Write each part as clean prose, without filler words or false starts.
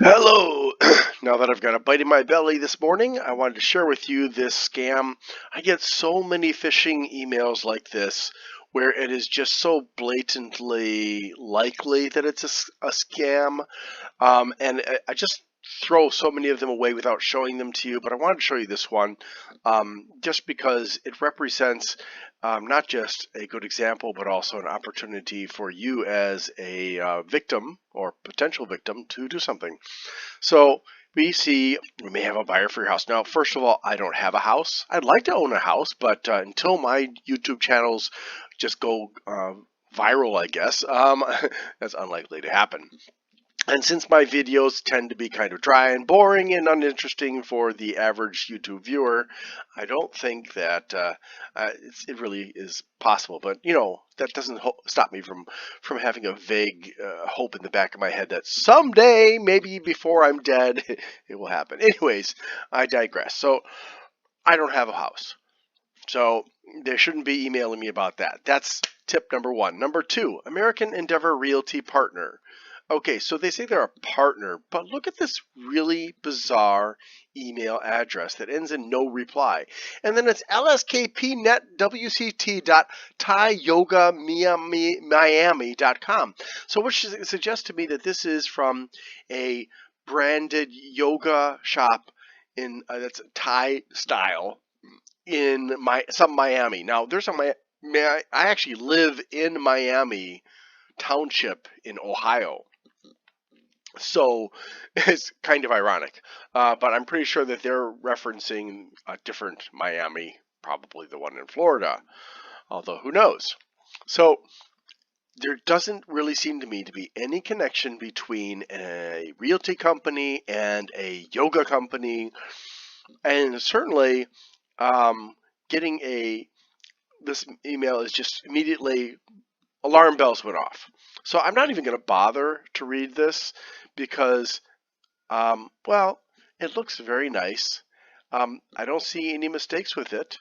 Hello! Now that I've got a bite in my belly this morning, I wanted to share with you this scam. I get so many phishing emails like this where it is just so blatantly likely that it's a scam. And I just throw so many of them away without showing them to you, but I wanted to show you this one just because it represents not just a good example, but also an opportunity for you as a victim or potential victim to do something. So we may have a buyer for your house. Now, first of all, I don't have a house. I'd like to own a house, but until my YouTube channels just go viral, I guess, that's unlikely to happen. And since my videos tend to be kind of dry and boring and uninteresting for the average YouTube viewer, I don't think that it really is possible. But you know, that doesn't stop me from having a vague hope in the back of my head that someday, maybe before I'm dead, it will happen. Anyways, I digress. So I don't have a house, so they shouldn't be emailing me about that. That's tip number one. Number two, American Endeavor Realty Partner. Okay, so they say they're a partner, but look at this really bizarre email address that ends in no reply. And then it's lskpnetwct.thaiyoga.miami.com. So which suggests to me that this is from a branded yoga shop in that's Thai style in some Miami. Now there's I actually live in Miami Township in Ohio. So it's kind of ironic, but I'm pretty sure that they're referencing a different Miami, probably the one in Florida, although who knows. So there doesn't really seem to me to be any connection between a realty company and a yoga company, and certainly getting this email is just immediately alarm bells went off. So I'm not even going to bother to read this because, well, it looks very nice. I don't see any mistakes with it.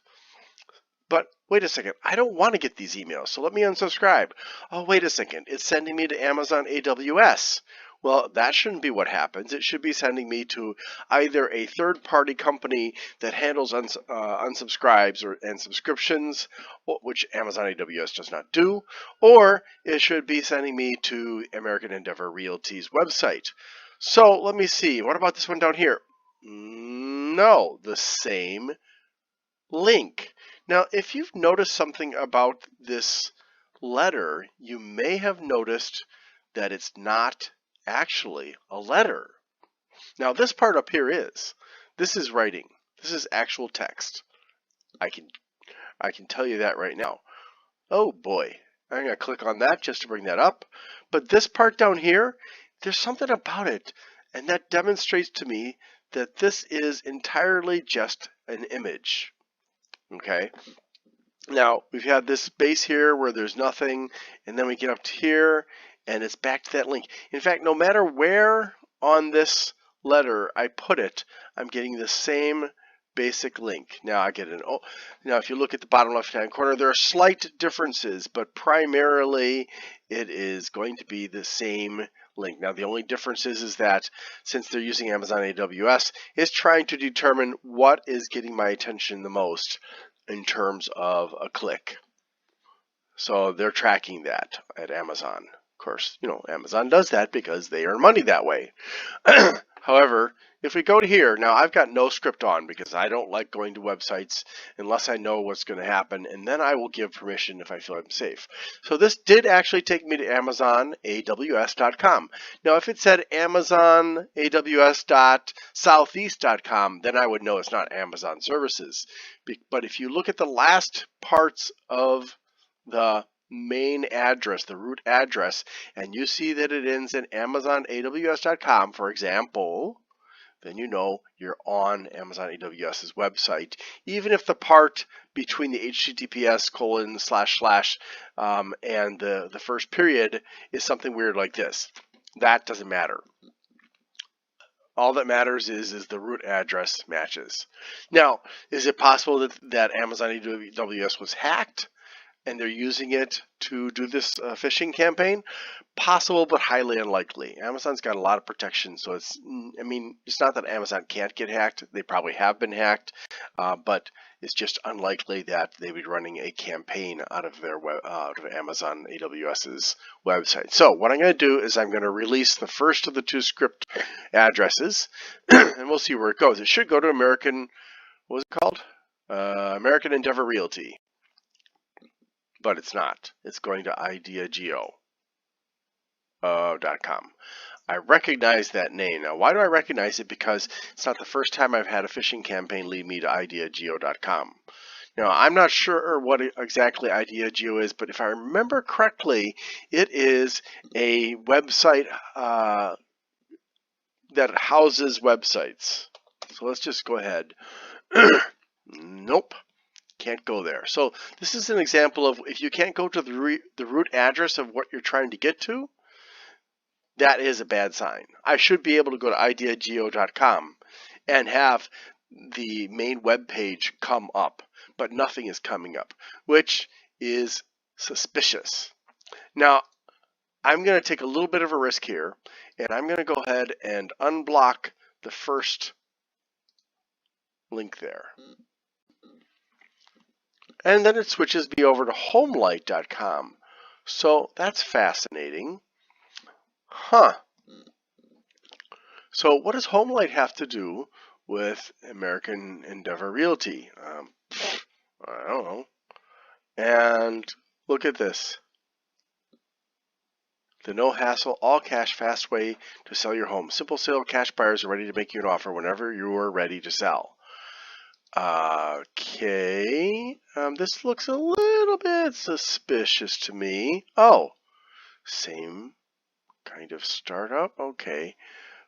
But wait a second, I don't want to get these emails, so let me unsubscribe. Oh, wait a second, it's sending me to Amazon AWS. Well, that shouldn't be what happens. It should be sending me to either a third-party company that handles unsubscribes and subscriptions, which Amazon AWS does not do, or it should be sending me to American Endeavor Realty's website. So let me see. What about this one down here? No, the same link. Now, if you've noticed something about this letter, you may have noticed that it's not actually a letter. Now, this part up here is. This is writing. This is actual text. I can tell you that right now. Oh boy. I'm going to click on that just to bring that up. But this part down here, there's something about it, and that demonstrates to me that this is entirely just an image. Okay. Now we've had this space here where there's nothing, and then we get up to here and it's back to that link. In fact, no matter where on this letter I put it, I'm getting the same basic link. Now now if you look at the bottom left hand corner, there are slight differences, but primarily it is going to be the same link. Now the only difference is that since they're using Amazon AWS, it's trying to determine what is getting my attention the most in terms of a click. So they're tracking that at Amazon. Of course, you know, Amazon does that because they earn money that way. However, if we go to here, now I've got no script on because I don't like going to websites unless I know what's going to happen, and then I will give permission if I feel I'm safe. So this did actually take me to AmazonAWS.com. Now if it said AmazonAWS.Southeast.com, then I would know it's not Amazon services. But if you look at the last parts of the main address, the root address, and you see that it ends in AmazonAWS.com, for example, then you know you're on Amazon AWS's website, even if the part between the https:// and the first period is something weird like this. That doesn't matter. All that matters is the root address matches. Now, is it possible that Amazon AWS was hacked? and they're using it to do this phishing campaign? Possible, but highly unlikely. Amazon's got a lot of protection, so it's, I mean, it's not that Amazon can't get hacked. They probably have been hacked, but it's just unlikely that they would be running a campaign out of their out of Amazon AWS's website. So what I'm going to do is I'm going to release the first of the two script addresses, and we'll see where it goes. It should go to American, what was it called? American Endeavor Realty, but it's not. It's going to ideageo.com. I recognize that name. Now, why do I recognize it? Because it's not the first time I've had a phishing campaign lead me to ideageo.com. Now, I'm not sure what exactly Ideageo is, but if I remember correctly, it is a website that houses websites. So let's just go ahead. Nope. Can't go there. So this is an example of if you can't go to the root address of what you're trying to get to, that is a bad sign. I should be able to go to ideageo.com and have the main web page come up, but nothing is coming up, which is suspicious. Now, I'm going to take a little bit of a risk here, and I'm going to go ahead and unblock the first link there. And then it switches me over to Homelight.com. So that's fascinating. Huh. So what does Homelight have to do with American Endeavor Realty? I don't know. And look at this. The no hassle, all cash, fast way to sell your home. Simple sale, cash buyers are ready to make you an offer whenever you are ready to sell. Okay. This looks a little bit suspicious to me. Oh, same kind of startup. Okay.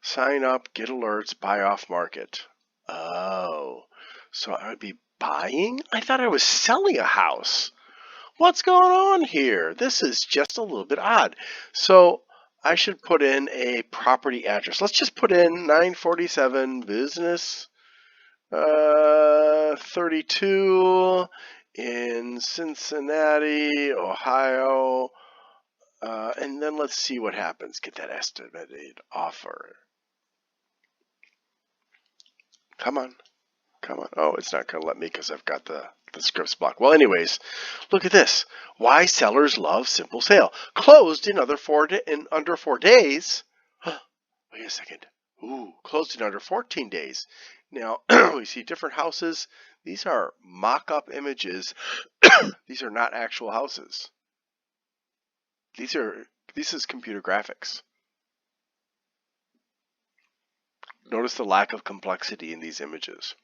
Sign up, get alerts, buy off market. Oh, so I would be buying? I thought I was selling a house. What's going on here? This is just a little bit odd. So I should put in a property address. Let's just put in 947 Business 32 in Cincinnati, Ohio. And then let's see what happens. Get that estimated offer. Come on. Come on. Oh, it's not going to let me because I've got the scripts blocked. Well, anyways, look at this. Why sellers love simple sale. Closed in under 4 days. Wait a second. Ooh, closed in under 14 days. Now, we see different houses. These are mock-up images. These are not actual houses. This is computer graphics. Notice the lack of complexity in these images.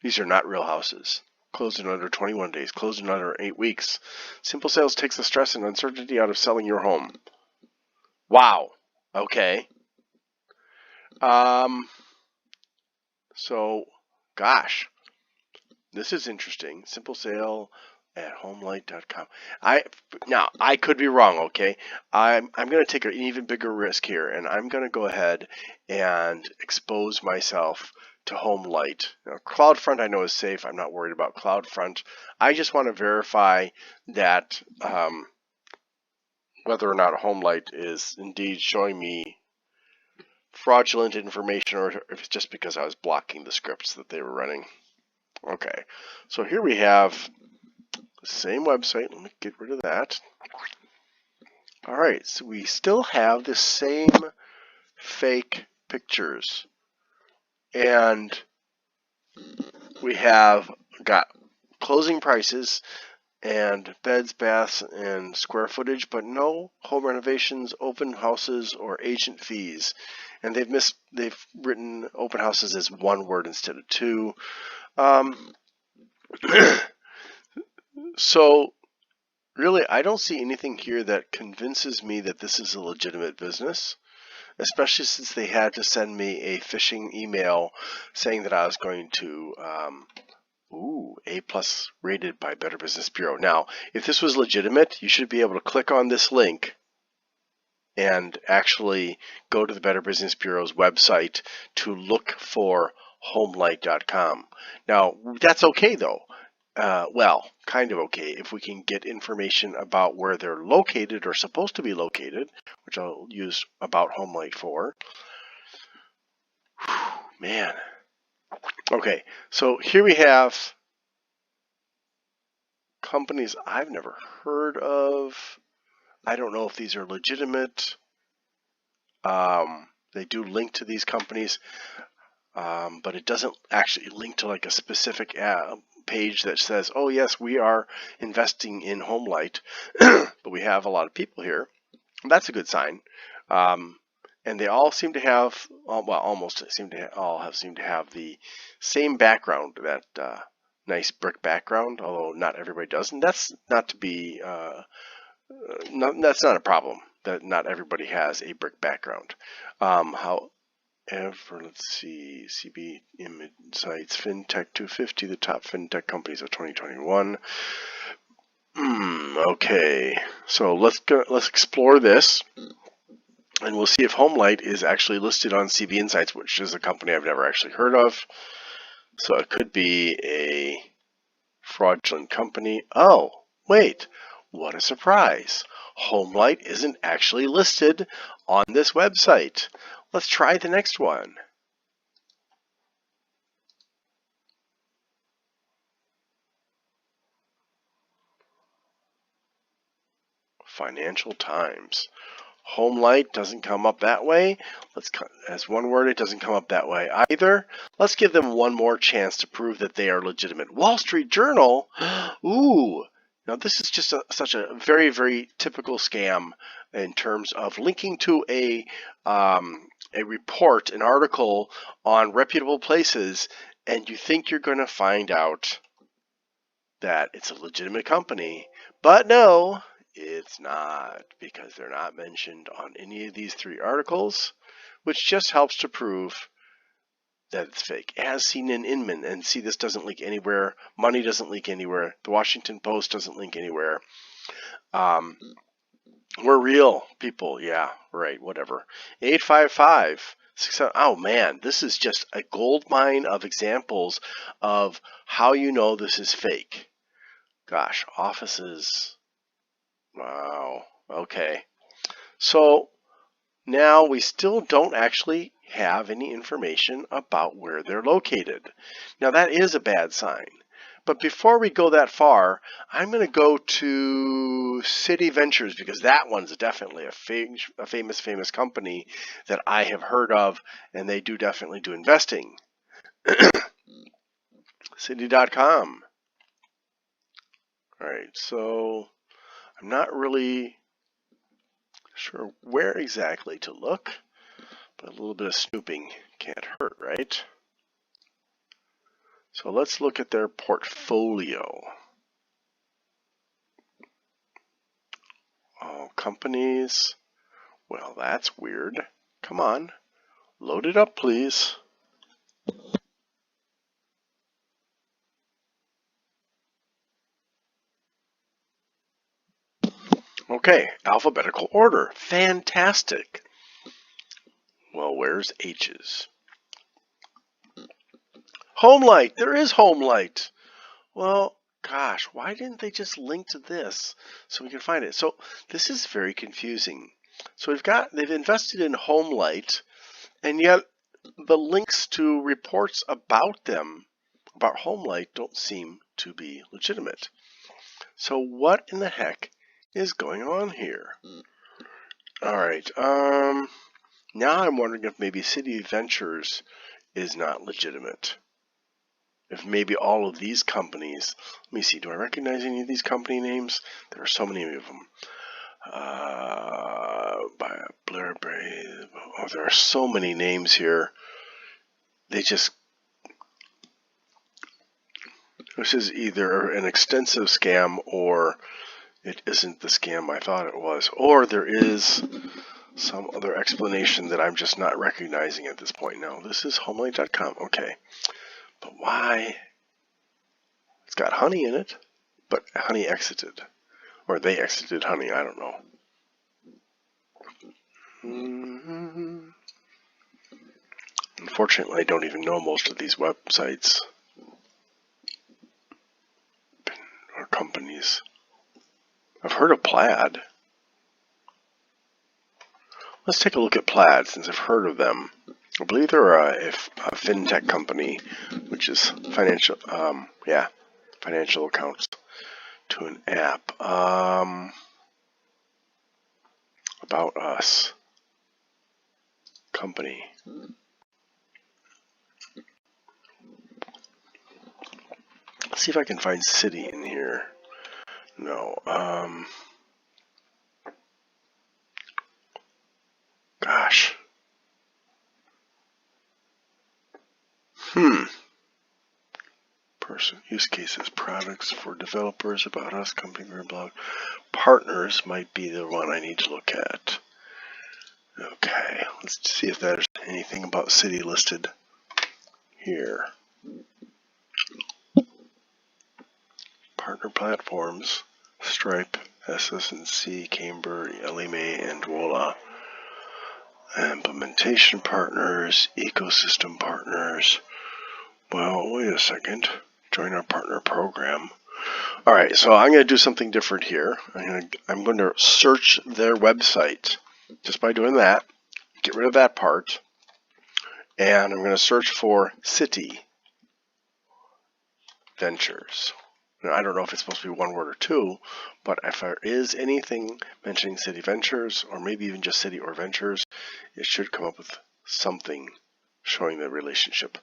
These are not real houses. Closed in under 21 days. Closed in under 8 weeks. Simple sales takes the stress and uncertainty out of selling your home. Wow. Okay. So, gosh, this is interesting. Simple sale at homelight.com. Now, I could be wrong, okay? I'm going to take an even bigger risk here, and I'm going to go ahead and expose myself to Homelight. Now, CloudFront I know is safe. I'm not worried about CloudFront. I just want to verify that whether or not Homelight is indeed showing me fraudulent information, or if it's just because I was blocking the scripts that they were running. Okay, so here we have the same website. Let me get rid of that. All right, so we still have the same fake pictures, and we have got closing prices and beds, baths, and square footage, but no home renovations, open houses, or agent fees. And they've written open houses as one word instead of two. So really, I don't see anything here that convinces me that this is a legitimate business, especially since they had to send me a phishing email saying that I was going to A+ rated by Better Business Bureau. Now, if this was legitimate, you should be able to click on this link and actually go to the Better Business Bureau's website to look for homelight.com. Now, that's okay though. well, kind of okay if we can get information about where they're located or supposed to be located, which I'll use about Homelight for. Whew, man. Okay, so here we have companies I've never heard of. I don't know if these are legitimate. They do link to these companies, but it doesn't actually link to like a specific page that says, oh yes, we are investing in Homelight, but we have a lot of people here. That's a good sign. And they all seem to have, well, almost seem to all seem to have the same background, that nice brick background, although not everybody does. And that's not to be, that's not a problem, that not everybody has a brick background. However, let's see, CB Insights, FinTech 250, the top FinTech companies of 2021. Okay, so let's explore this, and we'll see if Homelight is actually listed on CB Insights, which is a company I've never actually heard of. So it could be a fraudulent company. Oh, wait, what a surprise. Homelight isn't actually listed on this website. Let's try the next one. Financial Times. Homelight doesn't come up that way. As one word, it doesn't come up that way either. Let's give them one more chance to prove that they are legitimate. Wall Street Journal? Ooh. Now this is just such a very, very typical scam in terms of linking to a report, an article on reputable places, and you think you're going to find out that it's a legitimate company, but no, it's not, because they're not mentioned on any of these three articles, which just helps to prove that it's fake. As seen in Inman, and see, this doesn't link anywhere. Money doesn't link anywhere. The Washington Post doesn't link anywhere. We're real people. Yeah, right, whatever. 855. Oh man, this is just a gold mine of examples of how you know this is fake. Gosh, offices. Wow. Okay. So now we still don't actually have any information about where they're located. Now that is a bad sign. But before we go that far, I'm going to go to City Ventures, because that one's definitely a famous company that I have heard of, and they do definitely do investing. City.com. All right, so I'm not really sure where exactly to look, but a little bit of snooping can't hurt, right? So let's look at their portfolio. Oh, companies. Well, that's weird. Come on, load it up, please. Okay, alphabetical order. Fantastic. Well, where's H's? Homelight. There is Homelight. Well, gosh, why didn't they just link to this so we can find it? So this is very confusing. So they've invested in Homelight, and yet the links to reports about them, about Homelight, don't seem to be legitimate. So what in the heck is going on here? All right. Now I'm wondering if maybe City Ventures is not legitimate. If maybe all of these companies, let me see, do I recognize any of these company names? There are so many of them. By Blairberry, oh, there are so many names here. This is either an extensive scam, or it isn't the scam I thought it was, or there is some other explanation that I'm just not recognizing at this point. No, this is Homelight.com. Okay. But why? It's got honey in it, but honey exited. Or they exited honey, I don't know. Unfortunately, I don't even know most of these websites. heard of Plaid. Let's take a look at Plaid since I've heard of them. I believe they're a fintech company, which is financial, financial accounts to an app. About Us company. Let's see if I can find city in here. No. Gosh. Person, use cases, products for developers, About Us, company, blog. Partners might be the one I need to look at. Okay, let's see if there's anything about city listed here. Partner platforms, Stripe, SS&C, Camber, Ellie Mae, and Voila. Implementation partners, ecosystem partners. Well, wait a second. Join our partner program. All right, so I'm going to do something different here. I'm going to search their website. Just by doing that, get rid of that part, and I'm going to search for City Ventures. Now, I don't know if it's supposed to be one word or two, but if there is anything mentioning City Ventures, or maybe even just City or Ventures, it should come up with something showing the relationship.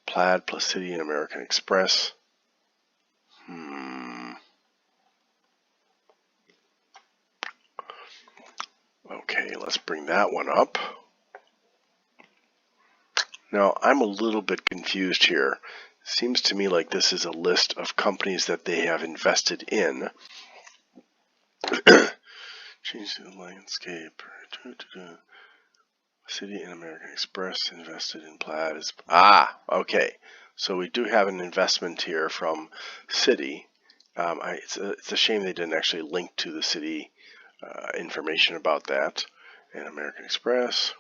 Plaid plus City and American Express. Okay, let's bring that one up. Now, I'm a little bit confused here. Seems to me like this is a list of companies that they have invested in. Change the landscape. City and American Express invested in Plaid. Okay. So we do have an investment here from City. It's a shame they didn't actually link to the City information about that. And American Express.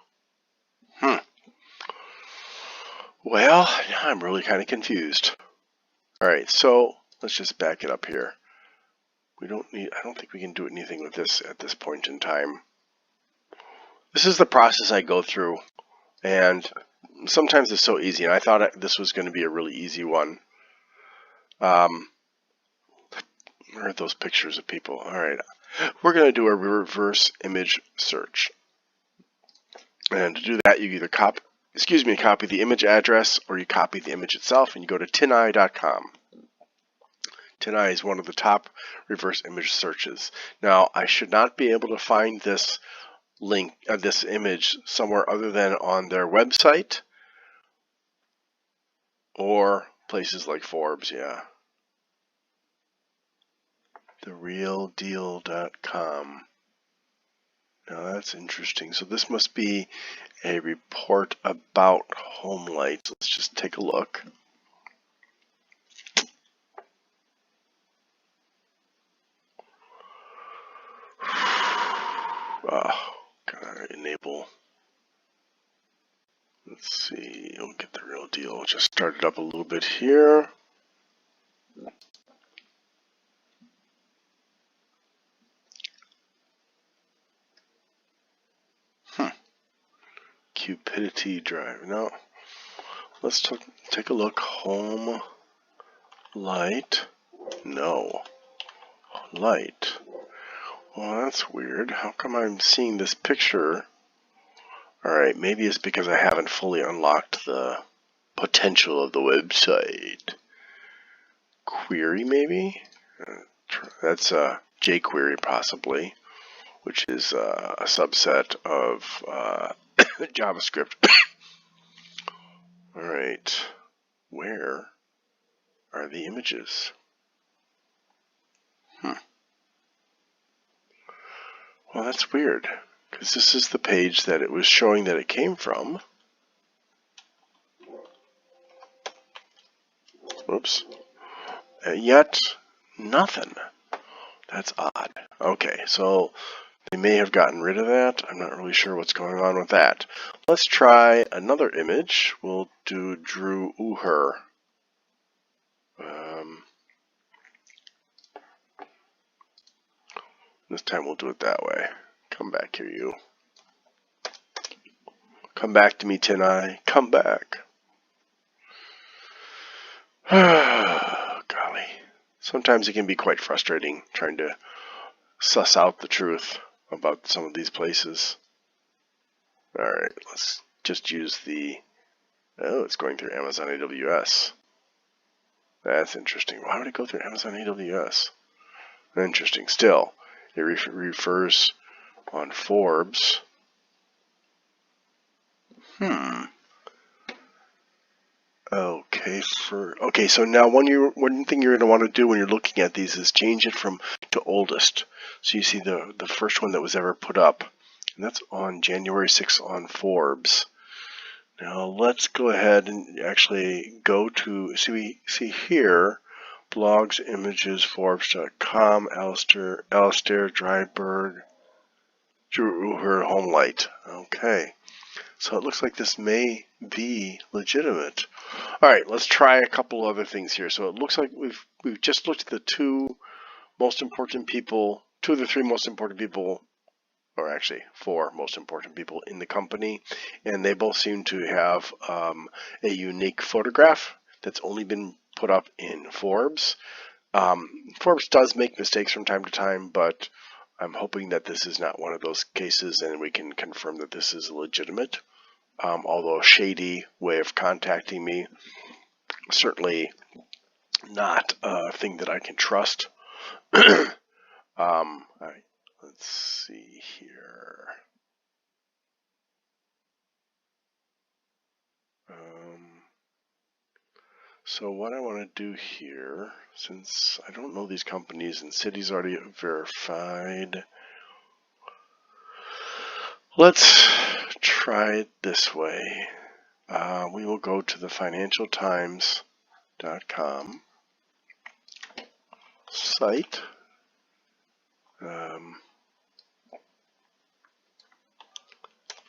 Well, now I'm really kind of confused. All right, so let's just back it up here. I don't think we can do anything with this at this point in time. This is the process I go through, and sometimes it's so easy, and I thought this was going to be a really easy one. Where are those pictures of people? All right, we're going to do a reverse image search. And to do that, you either copy the image address, or you copy the image itself, and you go to tineye.com. Tineye is one of the top reverse image searches. Now, I should not be able to find this link, this image somewhere other than on their website or places like Forbes, yeah. TheRealDeal.com. Now that's interesting. So this must be a report about Homelight. Let's just take a look. Gotta enable. Let's see. We'll get the real deal. Just start it up a little bit here. Cupidity Drive. No. Let's take a look. Homelight. No. Light. Well, that's weird. How come I'm seeing this picture? Alright, maybe it's because I haven't fully unlocked the potential of the website. Query, maybe? That's a jQuery, possibly, which is a subset of JavaScript. Alright, where are the images? Well, that's weird, because this is the page that it was showing that it came from. Whoops. Yet, nothing. That's odd. Okay, so they may have gotten rid of that. I'm not really sure what's going on with that. Let's try another image. We'll do Drew Uher. This time we'll do it that way. Come back here, you. Come back to me, Tin Eye. Come back. Golly. Sometimes it can be quite frustrating trying to suss out the truth about some of these places. Alright, let's just use the... Oh, it's going through Amazon AWS. That's interesting. Why would it go through Amazon AWS? Interesting. Still, it refers on Forbes. Okay, so now one thing you're going to want to do when you're looking at these is change it from to oldest. So you see the first one that was ever put up, and that's on January 6th on Forbes. Now let's go ahead and actually go to see here, blogs, images, Forbes.com, Alistair Dryberg, Drew Homelight. Okay. So it looks like this may be legitimate. All right, let's try a couple other things here. So it looks like we've just looked at the two most important people, two of the three most important people, or actually four most important people in the company, and they both seem to have a unique photograph that's only been put up in Forbes. Forbes does make mistakes from time to time, but I'm hoping that this is not one of those cases and we can confirm that this is legitimate. Although a shady way of contacting me, certainly not a thing that I can trust. All right, let's see here. So what I want to do here, since I don't know these companies and cities already verified, let's try it this way. We will go to the financialtimes.com site.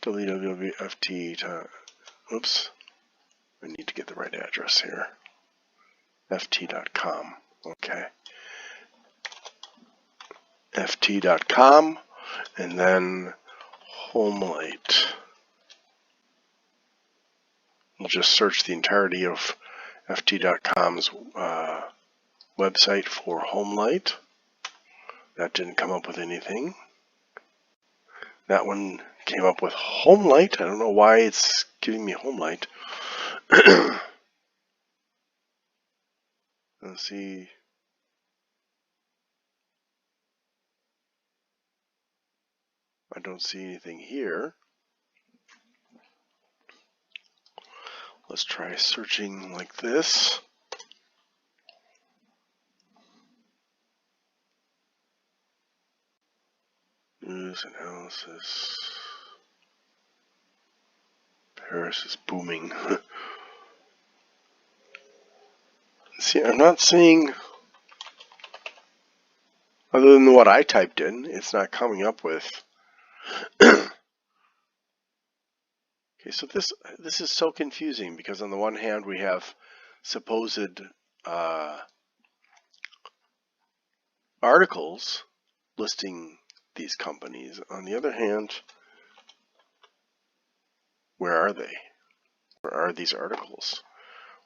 www.ft. Oops, I need to get the right address here. ft.com. Okay. ft.com, and then Homelight. We'll just search the entirety of ft.com's website for Homelight. That didn't come up with anything. That one came up with Homelight. I don't know why it's giving me Homelight. Let's see. I don't see anything here. Let's try searching like this. News analysis. Paris is booming. See, I'm not seeing, other than what I typed in, it's not coming up with. Okay, so this is so confusing because on the one hand we have supposed articles listing these companies. On the other hand, where are they? Where are these articles?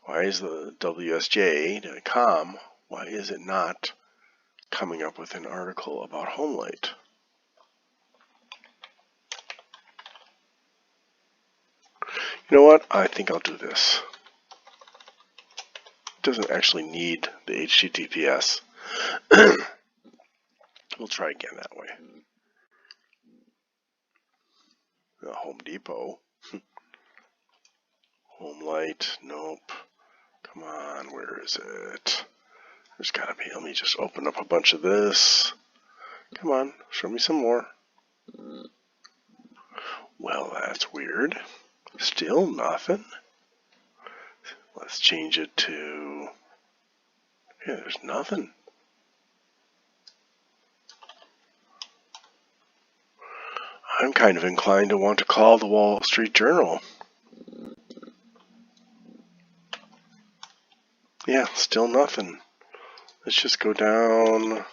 Why is the WSJ.com, why is it not coming up with an article about Homelight? You know what? I think I'll do this. It doesn't actually need the HTTPS. We'll try again that way. Home Depot. Homelight. Nope. Come on, where is it? There's gotta be. Let me just open up a bunch of this. Come on, show me some more. Well, that's weird. Still nothing. Let's change it to... Yeah, there's nothing. I'm kind of inclined to want to call the Wall Street Journal. Yeah, still nothing. Let's just go down.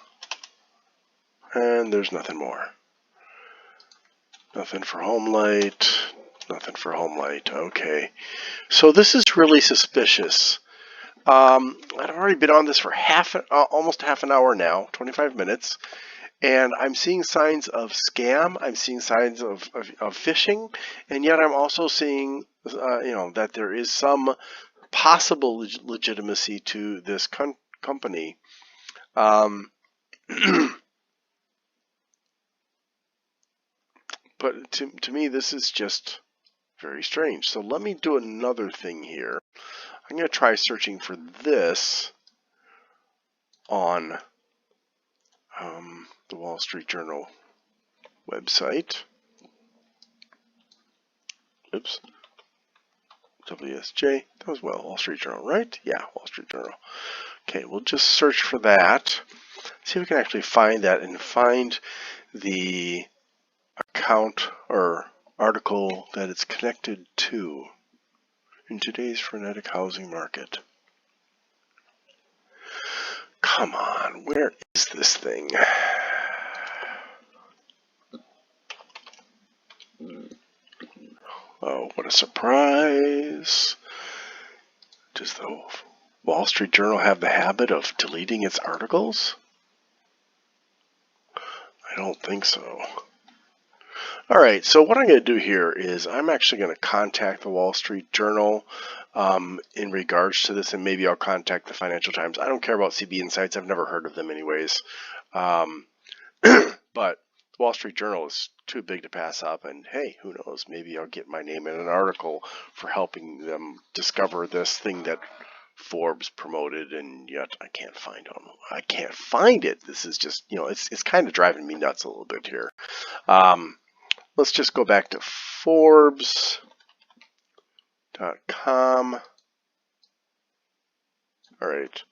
And there's nothing more. Nothing for Homelight. Nothing for Homelight. Okay. So this is really suspicious. I've already been on this for almost half an hour now, 25 minutes, and I'm seeing signs of scam. I'm seeing signs of phishing, and yet I'm also seeing, that there is some possible legitimacy to this company. But to me, this is just very strange. So let me do another thing here. I'm going to try searching for this on the Wall Street Journal website. Oops. WSJ. That was Wall Street Journal, right? Yeah, Wall Street Journal. Okay, we'll just search for that. See if we can actually find that and find the account or article that it's connected to in today's frenetic housing market. Come on, where is this thing? Oh, what a surprise. Does the Wall Street Journal have the habit of deleting its articles? I don't think so. All right, so what I'm going to do here is I'm actually going to contact the Wall Street Journal in regards to this, and maybe I'll contact the Financial Times. I don't care about CB Insights. I've never heard of them anyways. But the Wall Street Journal is too big to pass up, and hey, who knows, maybe I'll get my name in an article for helping them discover this thing that Forbes promoted, and yet I can't find them. I can't find it. This is just, it's kind of driving me nuts a little bit here. Let's just go back to Forbes.com. All right.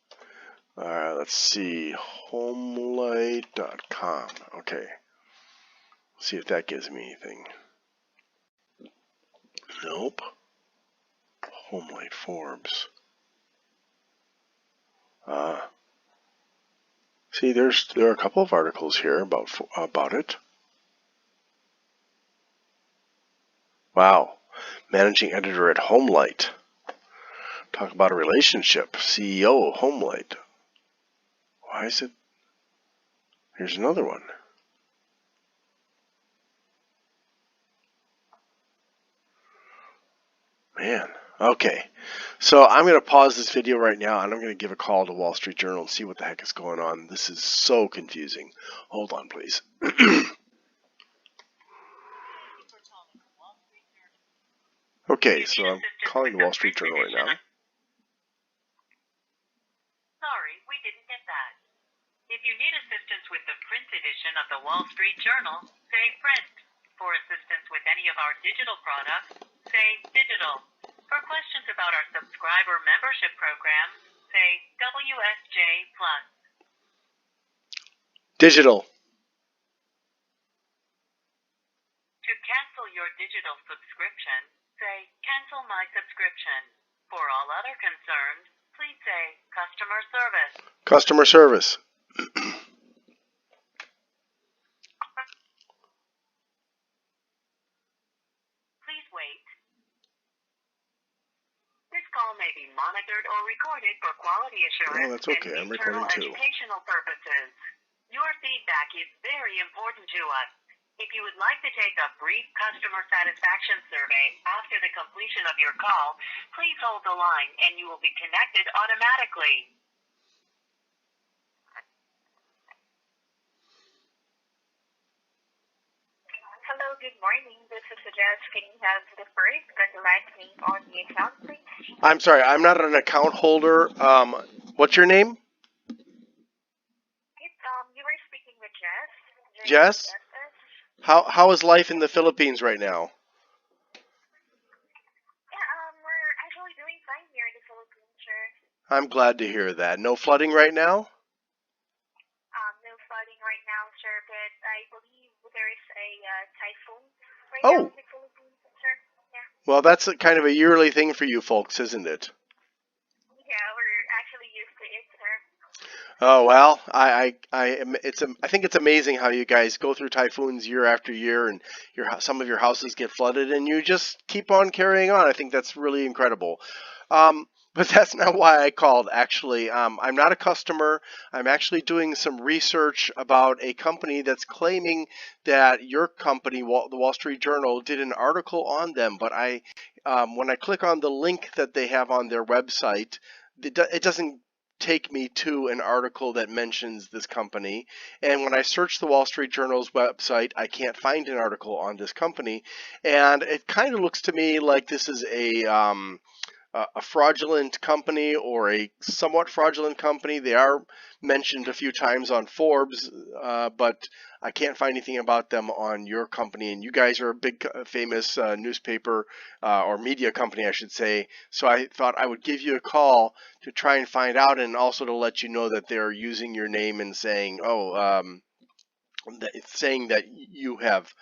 Let's see. Homelight.com. Okay. See if that gives me anything. Nope. Homelight Forbes. See, there are a couple of articles here about it. Wow. Managing editor at Homelight. Talk about a relationship. CEO of Homelight. Why is it? Here's another one. Man. Okay. So I'm going to pause this video right now, and I'm going to give a call to Wall Street Journal and see what the heck is going on. This is so confusing. Hold on, please. Okay, so I'm calling the Wall Street Journal right now. Sorry, we didn't get that. If you need assistance with the print edition of the Wall Street Journal, say print. For assistance with any of our digital products, say digital. For questions about our subscriber membership program, say WSJ+. Digital. To cancel your digital subscription, say cancel my subscription. For all other concerns, please say customer service. Customer service. Please wait. This call may be monitored or recorded for quality assurance that's okay. I'm and internal recording too. educational purposes. Your feedback is very important to us. If you would like to take a brief customer satisfaction survey after the completion of your call, please hold the line and you will be connected automatically. Hello, good morning. This is Jess. Can you have the first and the last name on the account, please? I'm sorry, I'm not an account holder. What's your name? You were speaking with Jess. Jess? How is life in the Philippines right now? We're actually doing fine here in the Philippines, sir. I'm glad to hear that. No flooding right now? No flooding right now, sir, but I believe there is a typhoon right now in the Philippines, sir. Yeah. Well, that's kind of a yearly thing for you folks, isn't it? Yeah, we're actually used to it, sir. Oh well, I think it's amazing how you guys go through typhoons year after year, and some of your houses get flooded, and you just keep on carrying on. I think that's really incredible. But that's not why I called. Actually, I'm not a customer. I'm actually doing some research about a company that's claiming that your company, the Wall Street Journal, did an article on them. But when I click on the link that they have on their website, it doesn't take me to an article that mentions this company. And when I search the Wall Street Journal's website, I can't find an article on this company. And it kind of looks to me like this is a fraudulent company or a somewhat fraudulent company. They are mentioned a few times on Forbes, but I can't find anything about them on your company. And you guys are a big, famous newspaper or media company, I should say. So I thought I would give you a call to try and find out, and also to let you know that they're using your name and saying, saying that you have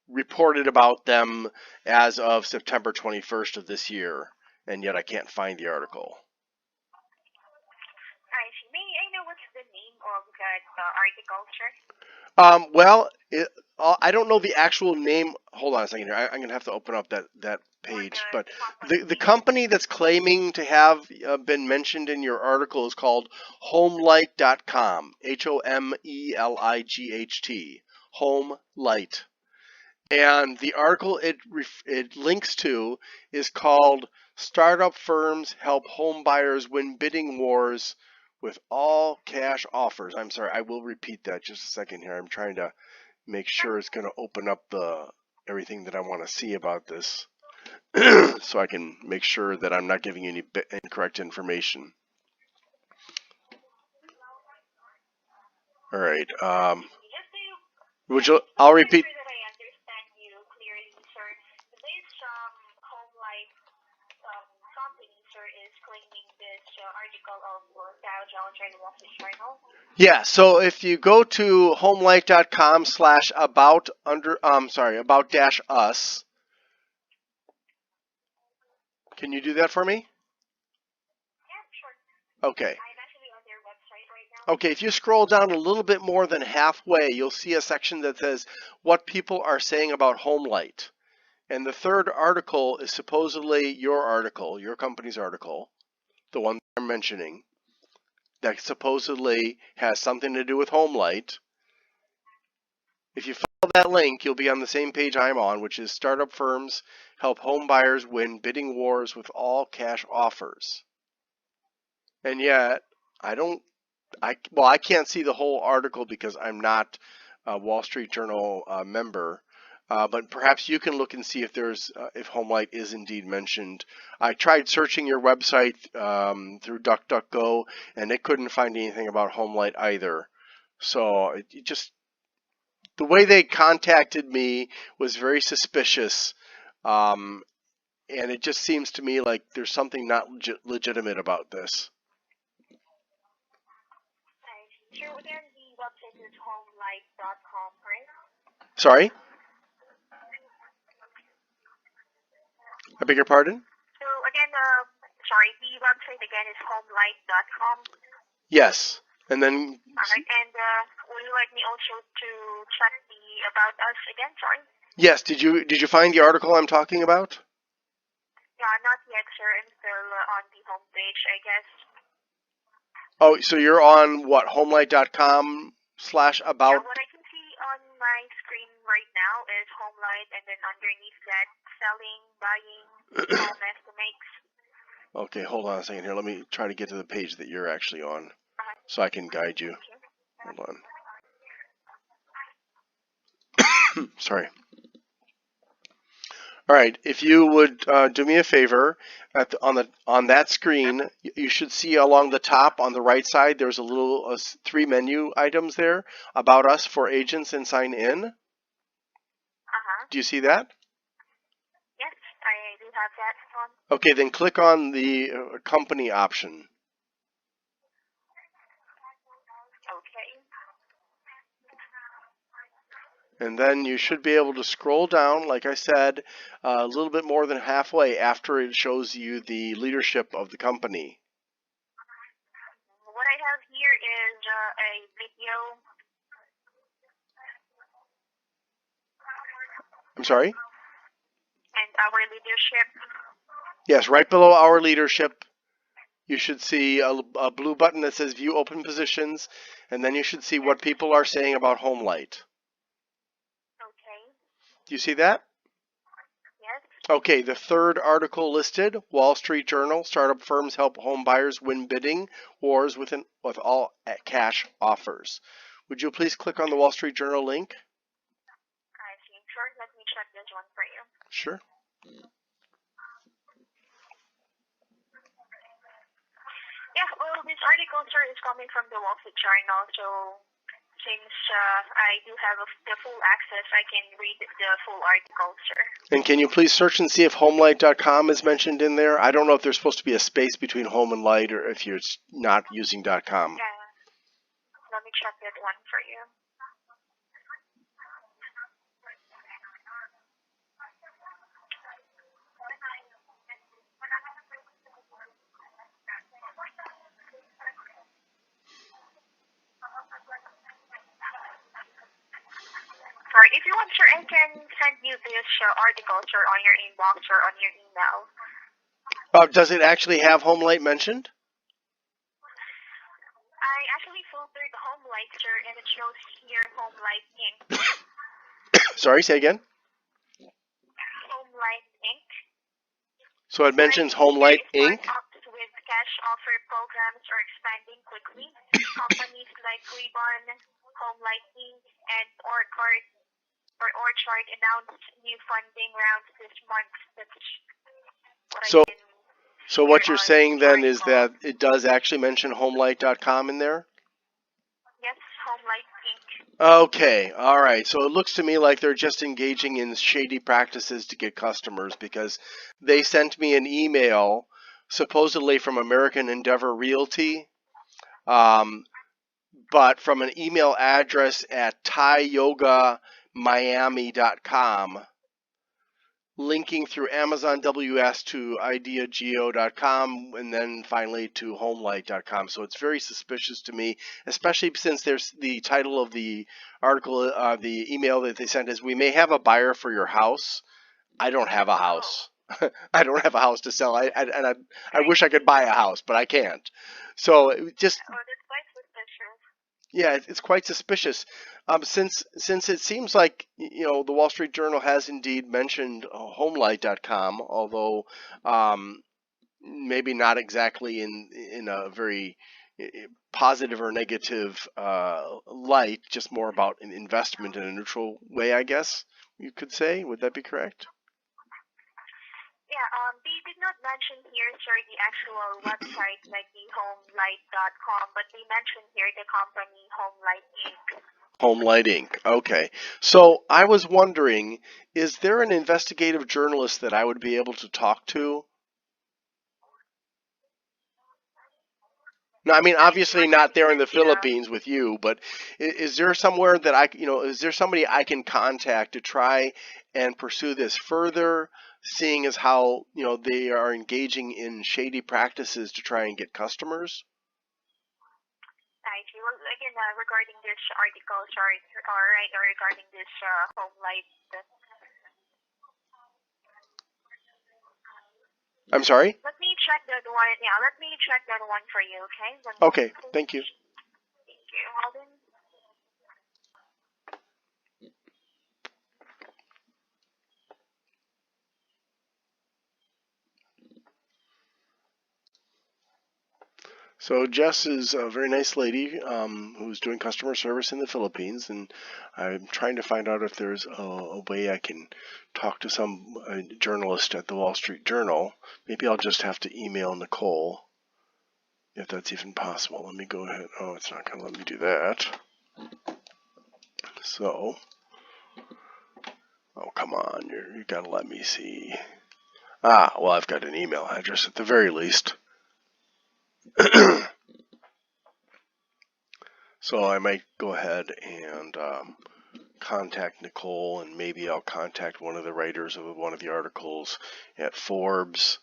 reported about them as of September 21st of this year, and yet I can't find the article. I see. May I know what's the name of that article, sir? Well, I don't know the actual name. Hold on a second here. I'm going to have to open up that page. But the company that's claiming to have been mentioned in your article is called Homelight.com. HOMELIGHT. Homelight. And the article it links to is called "Startup Firms Help Home Buyers Win Bidding Wars with All Cash Offers." I'm sorry, I will repeat that just a second here. I'm trying to make sure it's going to open up everything that I want to see about this so I can make sure that I'm not giving you any incorrect information. All right. I'll repeat. Article of Dow Jones and Wall Street Journal. Yeah, so if you go to homelight.com/about-us, can you do that for me? Yeah, sure. Okay. I'm actually on their website right now. Okay, if you scroll down a little bit more than halfway, you'll see a section that says what people are saying about Homelight. And the third article is supposedly your article, your company's article, the one I'm mentioning, that supposedly has something to do with Homelight. If you follow that link, you'll be on the same page I'm on, which is "Startup Firms Help Home Buyers Win Bidding Wars with All Cash Offers." And yet, I can't see the whole article because I'm not a Wall Street Journal member. But perhaps you can look and see if if Homelight is indeed mentioned. I tried searching your website through DuckDuckGo, and it couldn't find anything about Homelight either. So the way they contacted me was very suspicious, and it just seems to me like there's something not legitimate about this. Sure, again, the website is homelight.com, right? Sorry? I beg your pardon? So again, sorry, the website again is homelight.com. Yes. And then... Alright, and would you like me also to check the About Us again? Sorry? Yes, did you find the article I'm talking about? Yeah, not yet, sir. I'm still on the homepage, I guess. Oh, so you're on what, homelight.com/about? Yeah, what I can see on my screen right now is Homelight, and then underneath that, selling, buying, home estimates. Okay, hold on a second here. Let me try to get to the page that you're actually on so I can guide you. Hold on. Sorry. All right, if you would do me a favor, on that screen, you should see along the top on the right side, there's a little 3 menu items there, About Us, For Agents, and Sign In. Do you see that? Yes, I do have that on. Okay, then click on the company option. Okay. And then you should be able to scroll down, like I said, a little bit more than halfway after it shows you the leadership of the company. What I have here is a video. I'm sorry? And our leadership. Yes, right below our leadership, you should see a blue button that says View Open Positions, and then you should see what people are saying about Homelight. Okay. Do you see that? Yes. Okay, the third article listed, Wall Street Journal, startup firms help home buyers win bidding wars with all cash offers. Would you please click on the Wall Street Journal link? I see. Sure, let me check this one for you. Sure. Yeah, well, this article, sir, is coming from the Wall Street Journal, so since I do have the full access, I can read the full article, sir. And can you please search and see if Homelight.com is mentioned in there? I don't know if there's supposed to be a space between home and light, or if you're not using .com. Yeah, let me check that one for you. Sorry, if you want, sir, I can send you this article, sir, on your inbox or on your email. Does it actually have Homelight mentioned? I actually filtered Homelight, sir, and it shows here Homelight Inc. Sorry, say again? Homelight Inc. So it mentions Homelight Inc. With cash offer programs are expanding quickly. Companies like Ribbon, Homelight Inc., and Orchard announced new funding rounds this month. That's what So what you're saying then is that it does actually mention Homelight.com in there? Yes, Homelight Inc. Okay, all right. So it looks to me like they're just engaging in shady practices to get customers, because they sent me an email supposedly from American Endeavor Realty, but from an email address at thaiyoga.miami.com, linking through Amazon WS to ideageo.com, and then finally to homelight.com. So it's very suspicious to me, especially since there's the title of the article, the email that they sent is, "We may have a buyer for your house." I don't have a house. I don't have a house to sell. I wish I could buy a house, but I can't. So it just, Oh, that's quite suspicious. yeah, it's quite suspicious. Since it seems like, the Wall Street Journal has indeed mentioned Homelight.com, although maybe not exactly in a very positive or negative light, just more about an investment in a neutral way, I guess you could say. Would that be correct? Yeah, they did not mention here, sir, the actual website like the homelight.com, but they mentioned here the company Homelight Inc. Homelight Inc. Okay. So I was wondering, is there an investigative journalist that I would be able to talk to? No, I mean, obviously not there in the Philippines with you, but is there somewhere that is there somebody I can contact to try and pursue this further, seeing as how, they are engaging in shady practices to try and get customers? I see. Well, again, regarding this article, sorry, or regarding this Homelight. I'm sorry? Let me check that one. Yeah, let me check that one for you, okay? Okay, thank you. Thank you. Hold on. So Jess is a very nice lady who's doing customer service in the Philippines, and I'm trying to find out if there's a way I can talk to some journalist at the Wall Street Journal. Maybe I'll just have to email Nicole, if that's even possible. Let me go ahead. Oh, it's not going to let me do that. So, oh, come on. You got to let me see. Well, I've got an email address at the very least. So I might go ahead and contact Nicole, and maybe I'll contact one of the writers of one of the articles at Forbes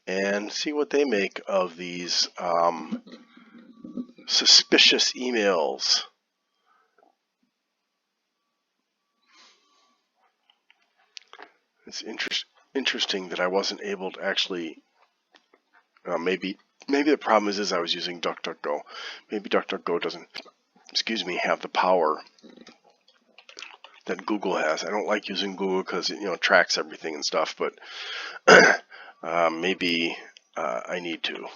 and see what they make of these suspicious emails. It's interesting that I wasn't able to actually, maybe the problem is I was using DuckDuckGo. Maybe DuckDuckGo doesn't, have the power that Google has. I don't like using Google because it tracks everything and stuff, but maybe I need to.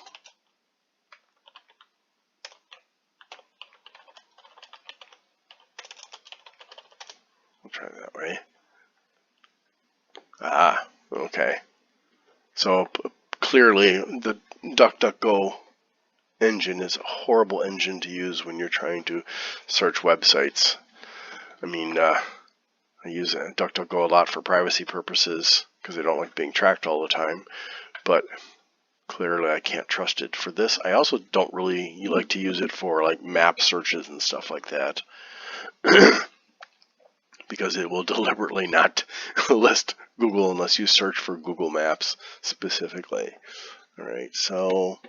We'll try that way. Ah, okay. So clearly the DuckDuckGo engine is a horrible engine to use when you're trying to search websites. I mean, I use DuckDuckGo a lot for privacy purposes because I don't like being tracked all the time, but clearly I can't trust it for this. I also don't really like to use it for like map searches and stuff like that because it will deliberately not list Google unless you search for Google Maps specifically. All right, so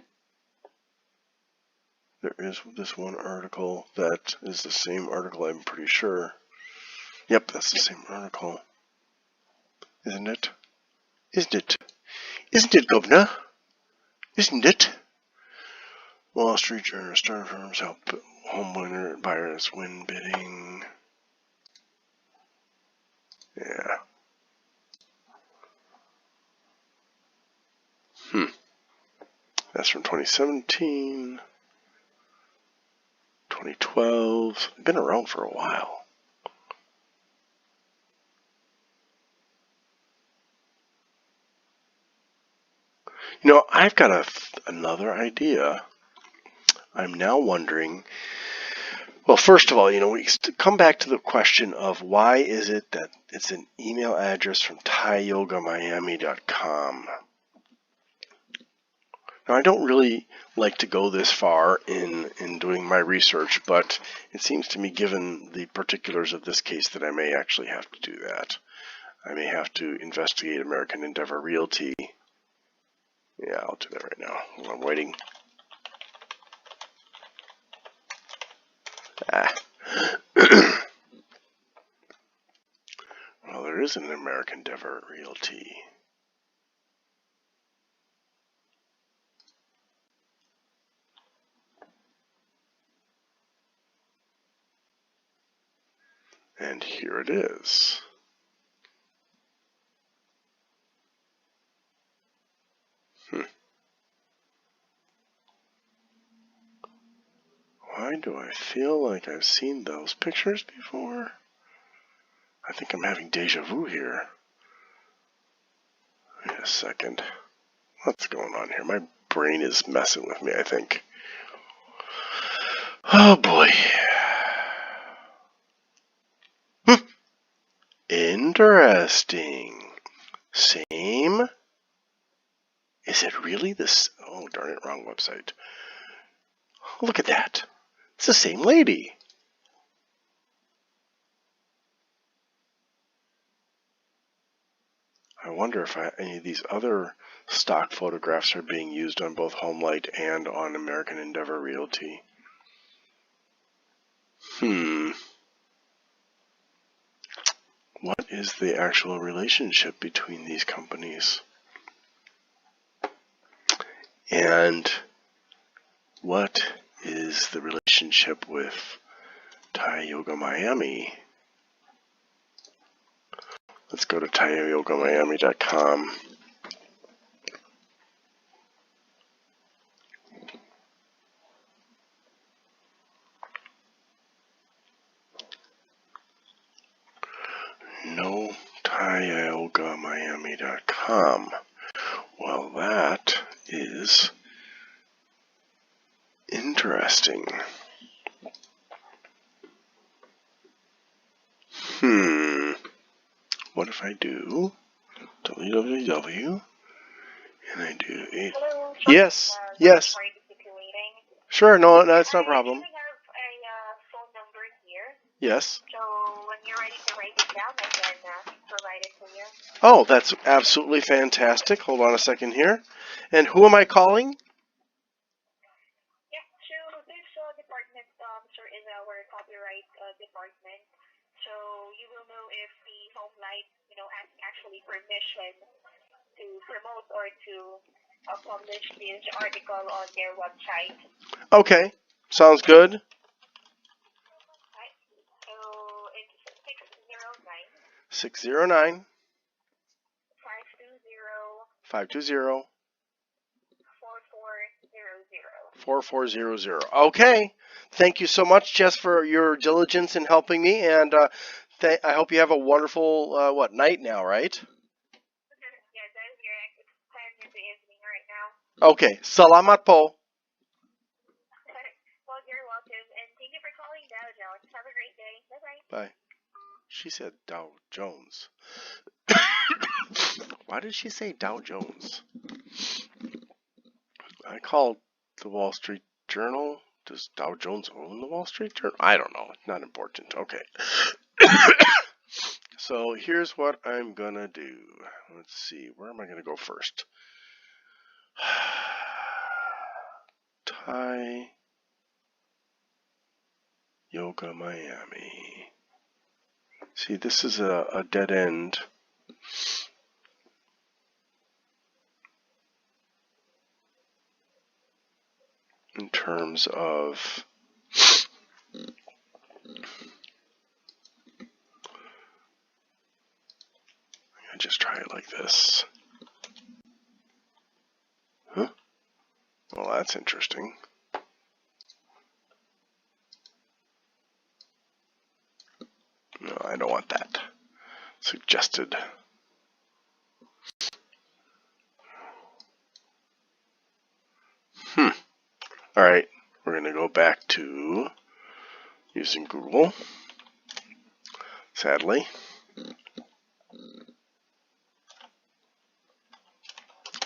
there is this one article that is the same article, I'm pretty sure. Yep, that's the same article. Isn't it? Isn't it? Isn't it, Governor? Isn't it? Wall Street Journal, startup firms help home buyers win bidding. Yeah. That's from 2017. 2012. Been around for a while. I've got another idea. I'm now wondering, well, first of all, we come back to the question of why is it that it's an email address from ThaiYogaMiami.com. Now, I don't really like to go this far in doing my research, but it seems to me, given the particulars of this case, that I may actually have to do that. I may have to investigate American Endeavor Realty. Yeah, I'll do that right now. I'm waiting. Well, there is an American Endeavor Realty. And here it is. Why do I feel like I've seen those pictures before? I think I'm having deja vu here. Wait a second. What's going on here? My brain is messing with me, I think. Oh boy. Interesting. Same? Is it really this? Oh, darn it, wrong website. Look at that. It's the same lady. I wonder if any of these other stock photographs are being used on both Homelight and on American Endeavor Realty. What is the actual relationship between these companies? And what is the relationship with Thai Yoga Miami? Let's go to ThaiYogaMiami.com. No, ThaiYogaMiami.com. Well, that is interesting. What if I do www and I do a... Hello, Yes, yes. Sorry to keep you waiting. Sure, no, that's no problem. I have a phone number here. Yes. So when you're ready to write it down, I can provide it to you. Oh, that's absolutely fantastic. Hold on a second here. And who am I calling? Yeah, so this if the Homelight, actually permission to promote or to publish this article on their website. Okay, sounds good. Right? So it's 609 609 520 520 4400. 4400. Okay. Thank you so much, Jess, for your diligence in helping me, and I hope you have a wonderful night now, right? Yes, I'm here. It's 10 in the evening right now. Okay. Salamat po. Well, you're welcome, and thank you for calling Dow Jones. Have a great day. Bye-bye. Bye. She said Dow Jones. Why did she say Dow Jones? I called the Wall Street Journal. Does Dow Jones own the Wall Street Journal? I don't know. It's not important. Okay. So here's what I'm gonna do. Let's see. Where am I gonna go first? Thai Yoga Miami. See, this is a dead end. In terms of I just try it like this. Huh? Well, that's interesting. No, I don't want that. Suggested. Alright, we're going to go back to using Google. Sadly.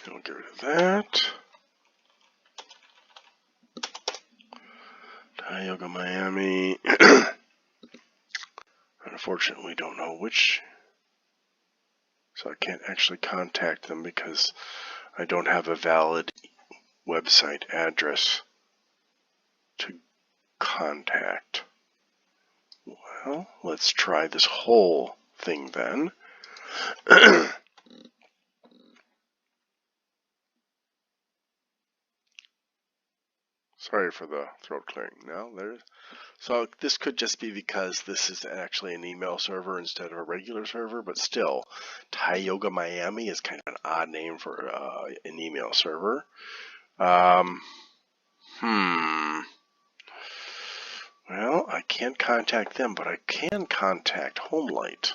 We'll get rid of that. Thai Yoga Miami. Unfortunately, we don't know which. So I can't actually contact them because I don't have a valid website address to contact. Well, let's try this whole thing then. Sorry for the throat clearing. So this could just be because this is actually an email server instead of a regular server, but still, Thai Yoga Miami is kind of an odd name for an email server. Well, I can't contact them, but I can contact Homelight.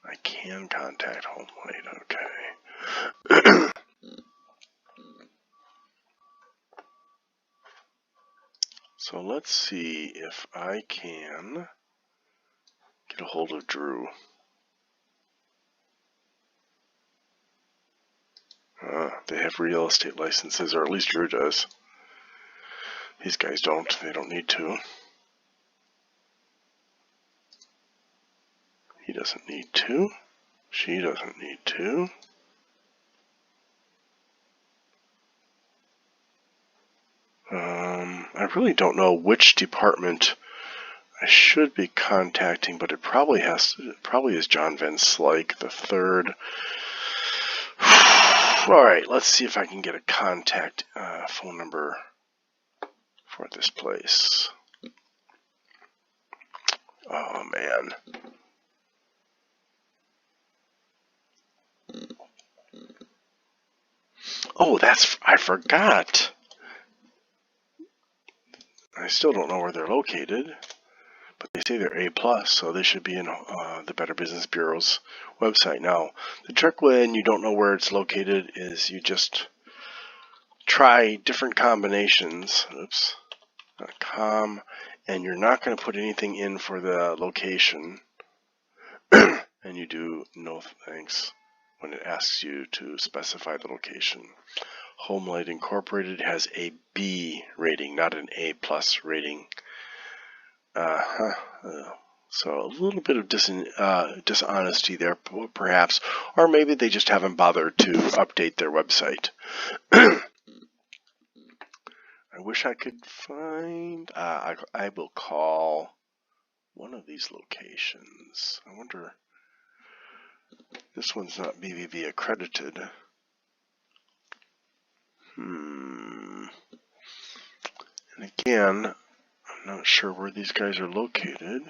Okay. So let's see if I can get a hold of Drew. They have real estate licenses, or at least Drew does. These guys don't. They don't need to. He doesn't need to. She doesn't need to. I really don't know which department I should be contacting, but it probably is John Van Slyke the third. All right, let's see if I can get a contact phone number for this place. Oh man. Oh, I forgot. I still don't know where they're located, but they say they're A+, so they should be in the Better Business Bureau's website. Now, the trick when you don't know where it's located is you just try different combinations. .com, and you're not going to put anything in for the location, and you do no thanks when it asks you to specify the location. Homelight Incorporated has a B rating, not an A+ rating. So a little bit of dishonesty there, perhaps, or maybe they just haven't bothered to update their website. I wish I could find. I will call one of these locations. I wonder, this one's not BBB accredited. And again, I'm not sure where these guys are located.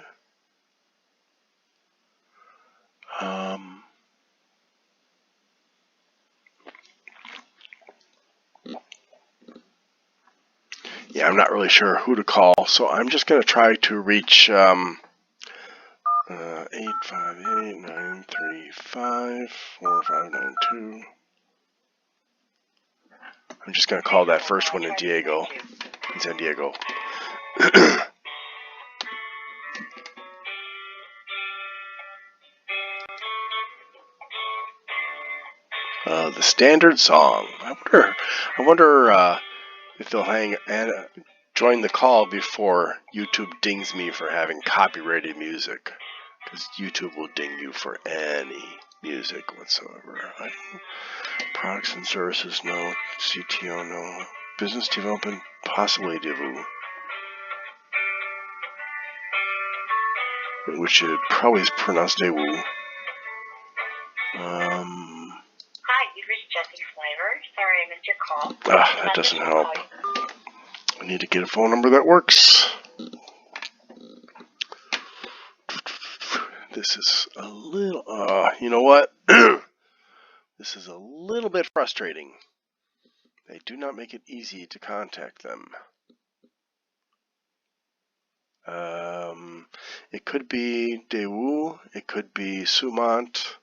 Yeah, I'm not really sure who to call, so I'm just going to try to reach 858-935-4592. I'm just going to call that first one in San Diego. The standard song. I wonder if they'll join the call before YouTube dings me for having copyrighted music, because YouTube will ding you for any music whatsoever. Products and services, no. CTO, no. Business development, possibly Devu. Which it probably is pronounced Devu. Hi, you've reached Jesse Flavor. Sorry I missed your call. That doesn't help. I need to get a phone number that works. This is a little, you know what? This is a little bit frustrating. They do not make it easy to contact them. It could be Daewoo, it could be Sumant,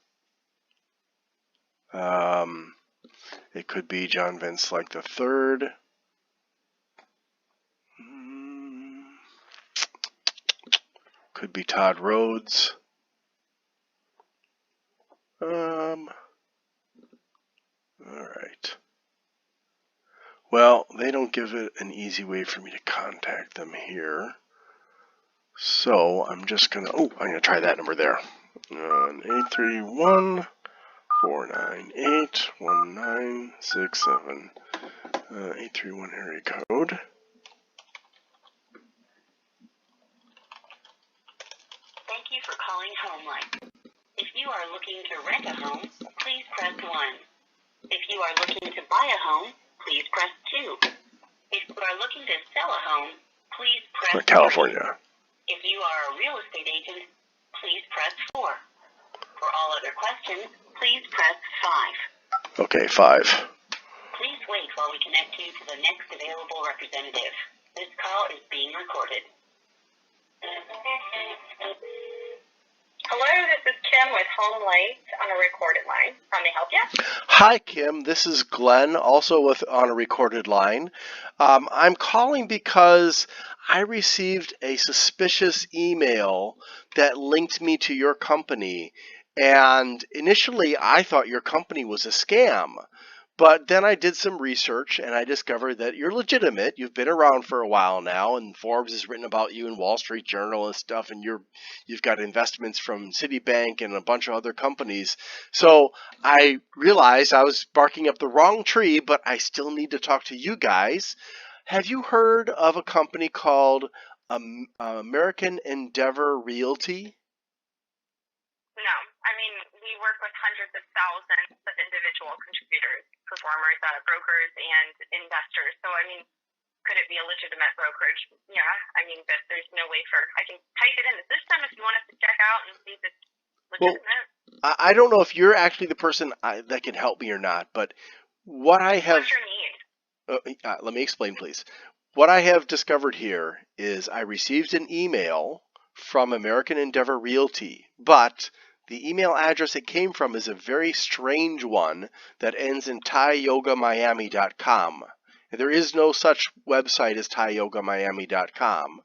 it could be John Van Slyke III. Could be Todd Rhodes. Alright. Well, they don't give it an easy way for me to contact them here. So I'm just gonna, I'm gonna try that number there. 831-498-1967. 831 area code. Thank you for calling Homelight. If you are looking to rent a home, please press 1. If you are looking to buy a home, please press 2. If you are looking to sell a home, please press 3. California. If you are a real estate agent, please press 4. For all other questions, please press 5. Okay, 5. Please wait while we connect you to the next available representative. This call is being recorded. Hello, this is Kim with Homelight on a recorded line. How may I help you? Hi, Kim. This is Glenn, also on a recorded line. I'm calling because I received a suspicious email that linked me to your company, and initially I thought your company was a scam. But then I did some research and I discovered that you're legitimate. You've been around for a while now, and Forbes has written about you in Wall Street Journal and stuff, and you've got investments from Citibank and a bunch of other companies. So I realized I was barking up the wrong tree, but I still need to talk to you guys. Have you heard of a company called American Endeavor Realty? No. I mean, we work with hundreds of thousands of individual contributors, performers, brokers, and investors. So, I mean, could it be a legitimate brokerage? Yeah. I mean, but there's no way I can type it in the system if you want us to check out and see if it's legitimate. Well, I don't know if you're actually the person that can help me or not, but what I have... What's your need? Let me explain, please. What I have discovered here is I received an email from American Endeavor Realty, but the email address it came from is a very strange one that ends in thaiyogamiami.com. There is no such website as thaiyogamiami.com.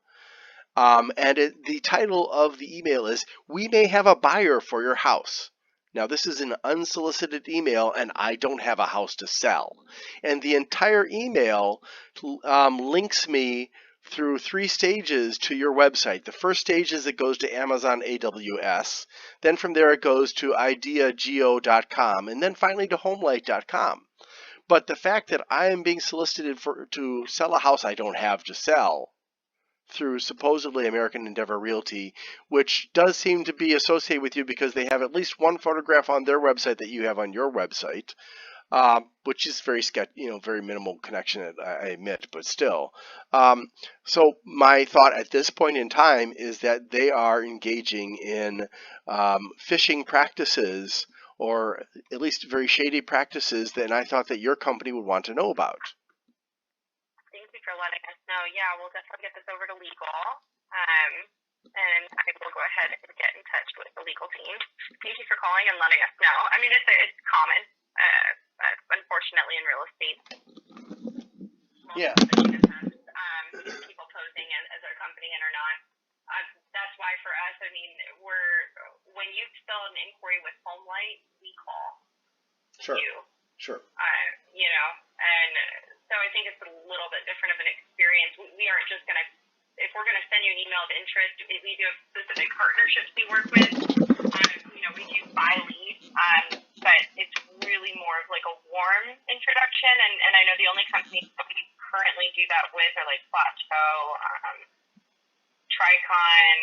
The title of the email is, "We may have a buyer for your house." Now, this is an unsolicited email, and I don't have a house to sell. And the entire email links me through 3 stages to your website. The first stage is it goes to Amazon AWS. Then from there it goes to ideageo.com, and then finally to homelight.com. But the fact that I am being solicited to sell a house I don't have to sell through supposedly American Endeavor Realty, which does seem to be associated with you because they have at least one photograph on their website that you have on your website, which is very very minimal connection, I admit, but still. So my thought at this point in time is that they are engaging in phishing practices, or at least very shady practices, that I thought that your company would want to know about. Thank you for letting us know. Yeah, we'll definitely get this over to legal. And I will go ahead and get in touch with the legal team. Thank you for calling and letting us know. I mean, it's common, unfortunately, in real estate. Yeah. People posing as our company and are not. That's why for us, I mean, when you fill an inquiry with Homelight, we call you. Sure. And so I think it's a little bit different of an experience. We aren't just going to, if we're going to send you an email of interest, we do have specific partnerships we work with. We do buy leads, but it's really more of like a warm introduction. And I know the only companies that we currently do that with are like Plateau, Tricon,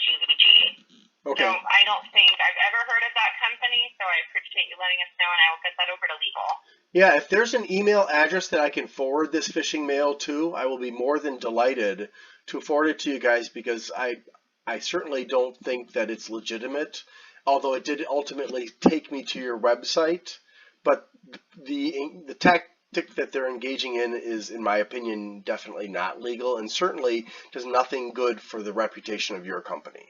GVG. Okay. So I don't think I've ever heard of that company, so I appreciate you letting us know, and I will get that over to legal. Yeah, if there's an email address that I can forward this phishing mail to, I will be more than delighted to forward it to you guys, because I certainly don't think that it's legitimate, although it did ultimately take me to your website. But the tactic that they're engaging in is, in my opinion, definitely not legal, and certainly does nothing good for the reputation of your company.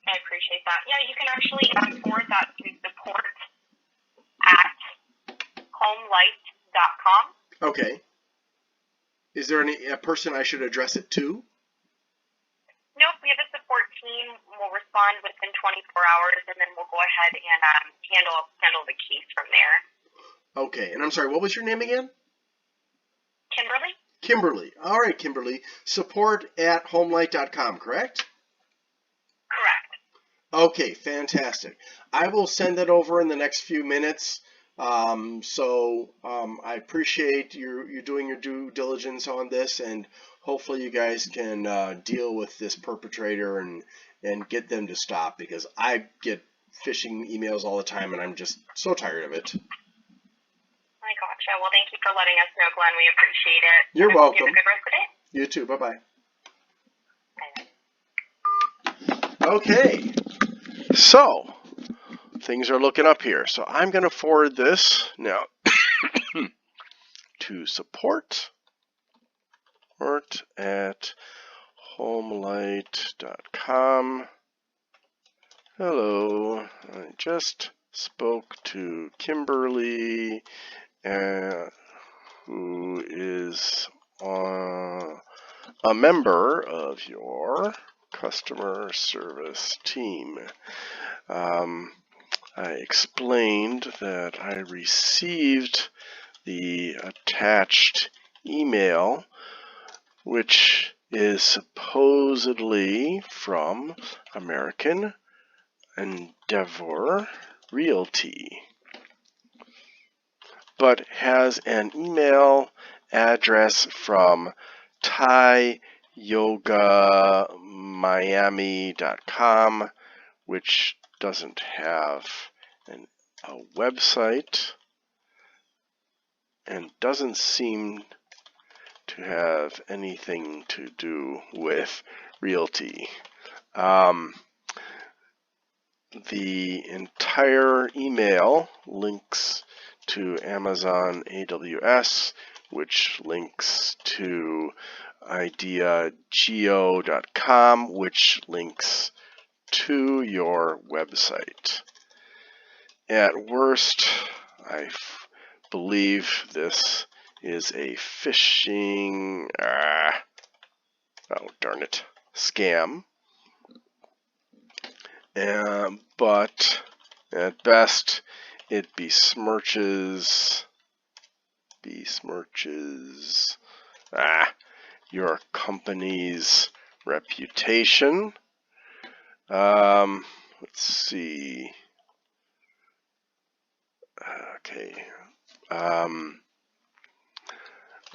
I appreciate that. Yeah, you can actually forward that to support@homelight.com. Okay. Is there a person I should address it to? Nope, we have a support team. We'll respond within 24 hours, and then we'll go ahead and handle the case from there. Okay, and I'm sorry, what was your name again? Kimberly? Kimberly. All right, Kimberly. Support@homelight.com, correct? Correct. Okay, fantastic. I will send that over in the next few minutes. I appreciate you doing your due diligence on this, and hopefully you guys can deal with this perpetrator and get them to stop, because I get phishing emails all the time and I'm just so tired of it. I gotcha. Well, thank you for letting us know, Glenn. We appreciate it. You're welcome. You have a good rest of the day. You too. Bye-bye. Bye. Okay. So, things are looking up here. So I'm going to forward this now to support@homelight.com. Hello, I just spoke to Kimberly, who is a member of your customer service team. I explained that I received the attached email, which is supposedly from American Endeavor Realty, but has an email address from thaiyoga.miami.com, which doesn't have a website and doesn't seem to have anything to do with realty. The entire email links to Amazon AWS, which links to ideageo.com, which links to your website. At worst, I believe this is a phishing, scam. But at best, it besmirches your company's reputation. Let's see. Okay.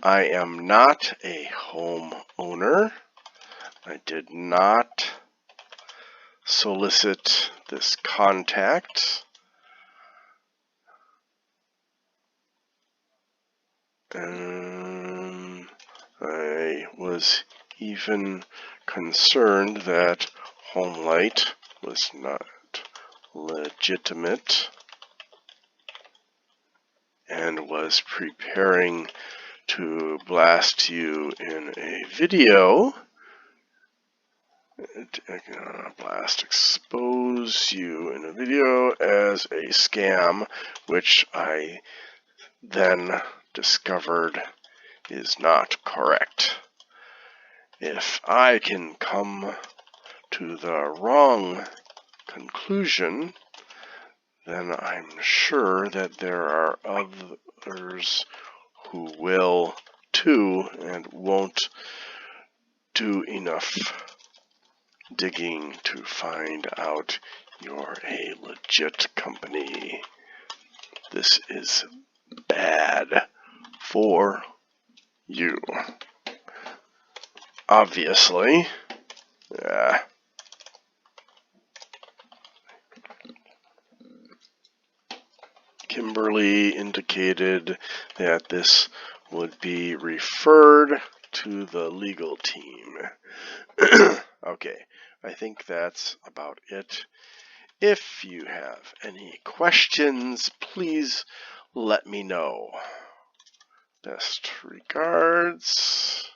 I am not a homeowner. I did not solicit this contact. And I was even concerned that Homelight was not legitimate and was preparing to blast you in a video. Expose you in a video as a scam, which I then discovered is not correct. If I can come to the wrong conclusion, then I'm sure that there are others who will too and won't do enough digging to find out you're a legit company. This is bad for you. Obviously. Kimberly indicated that this would be referred to the legal team. Okay, I think that's about it. If you have any questions, please let me know. Best regards.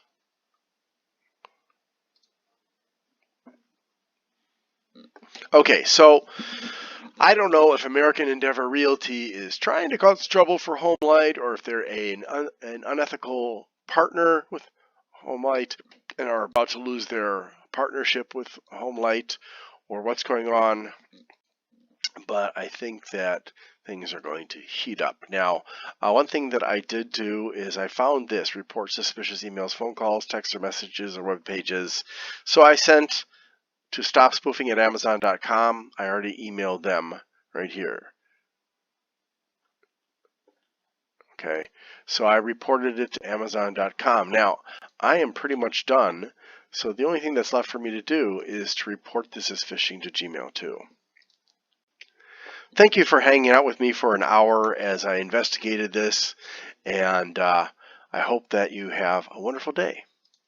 Okay, so I don't know if American Endeavor Realty is trying to cause trouble for Homelight or if they're an unethical partner with Homelight and are about to lose their partnership with Homelight or what's going on. But I think that things are going to heat up. Now, one thing that I did do is I found this: report suspicious emails, phone calls, text or messages, or web pages. So I sent to stopspoofing@amazon.com. I already emailed them right here. Okay, so I reported it to Amazon.com. Now, I am pretty much done. So the only thing that's left for me to do is to report this as phishing to Gmail too. Thank you for hanging out with me for an hour as I investigated this, and I hope that you have a wonderful day.